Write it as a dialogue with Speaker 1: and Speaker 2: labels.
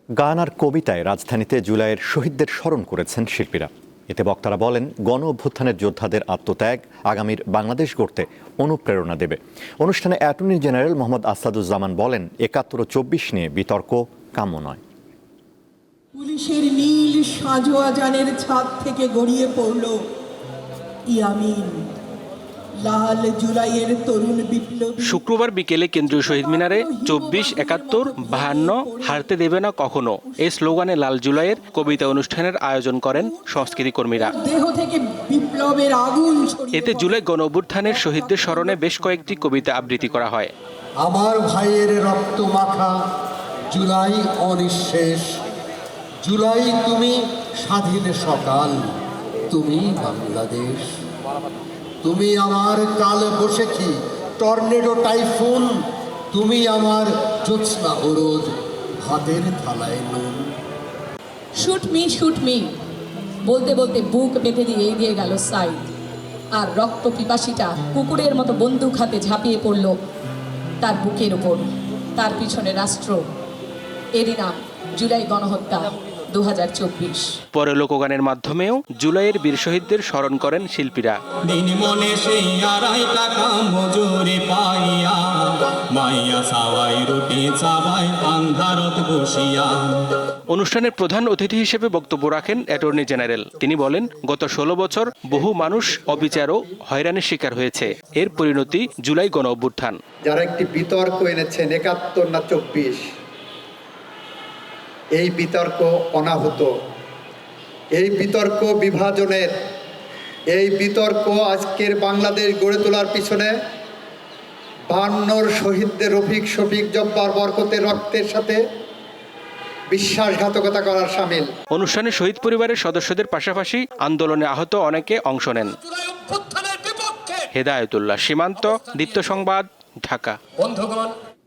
Speaker 1: গান আর কবিতায় রাজধানীতে জুলাইয়ের শহীদদের স্মরণ করেছেন শিল্পীরা। এতে বক্তারা বলেন, গণ অভ্যুত্থানের যোদ্ধাদের আত্মত্যাগ আগামীর বাংলাদেশ গড়তে অনুপ্রেরণা দেবে। অনুষ্ঠানে অ্যাটর্নি জেনারেল মোহাম্মদ আসাদুজ্জামান বলেন, ৭১ ও ২৪ নিয়ে বিতর্ক কাম্য নয়।
Speaker 2: পুলিশের নীল সাজোয়াজানের ছাদ থেকে গড়িয়ে পড়ল ইয়ামিন, লাল জুলাইয়ের তরুণ বিপ্লব।
Speaker 3: শুক্রবার বিকেলে কেন্দ্রীয় শহীদ মিনারে ২৪, ৭১, ৫২ হারতে দেবে না কখনো এই স্লোগানে লাল জুলাইয়ের কবিতা অনুষ্ঠানের আয়োজন করেন সংস্কৃতি কর্মীরা।
Speaker 2: দেহ থেকে বিপ্লবের আগুন।
Speaker 3: এতে জুলাই গণ অভ্যুত্থানের শহীদদের স্মরণে বেশ কয়েকটি কবিতা আবৃত্তি করা হয়।
Speaker 4: আমার ভাইয়ের রক্ত মাখা জুলাই অনিঃশেষ, জুলাই তুমি স্বাধীন সকাল, তুমি বাংলাদেশ, তুমি আমার কাল বৈশাখী টর্নেডো টাইফুন, তুমি আমার জ্যোৎস্না অরোধ ভাতের থালায় নুন।
Speaker 5: শুট মি বলতে বলতে বুক বেঁধে দিয়ে এগিয়ে গেল সাইদ, আর রক্ত পিপাসীটা কুকুরের মতো বন্দুক হাতে ঝাঁপিয়ে পড়ল তার বুকের উপর। তার পিছনে রাষ্ট্র। এরই নাম জুলাই গণহত্যা ২০২৪।
Speaker 3: পরে লোকগানের মাধ্যমেও জুলাইয়ের বীর শহীদদের স্মরণ করেন শিল্পীরা। অনুষ্ঠানের প্রধান অতিথি হিসেবে বক্তব্য রাখেন অ্যাটর্নি জেনারেল। তিনি বলেন, গত ১৬ বছর বহু মানুষ অবিচার ও হয়রানির শিকার হয়েছে। এর পরিণতি জুলাই গণ অভ্যুত্থান।
Speaker 6: যারা একটি বিতর্ক এনেছেন ৭১ না ২৪, এই বিতর্ক অনাহূত, এই বিতর্ক বিভাজনের, এই বিতর্ক আজকের বাংলাদেশ গড়ে তোলার পিছনে ৫২ শহীদদের রফিক, শফিক, জব্বার, বরকতের রক্তের সাথে বিশ্বাসঘাতকতা করার শামিল।
Speaker 3: অনুষ্ঠানে শহীদ পরিবারের সদস্যদের পাশাপাশি আন্দোলনে আহত অনেকে অংশ নেন। হেদায়েতুল্লাহ, সীমান্ত, দীপ্ত সংবাদ, ঢাকা।
Speaker 7: বন্ধুগণ,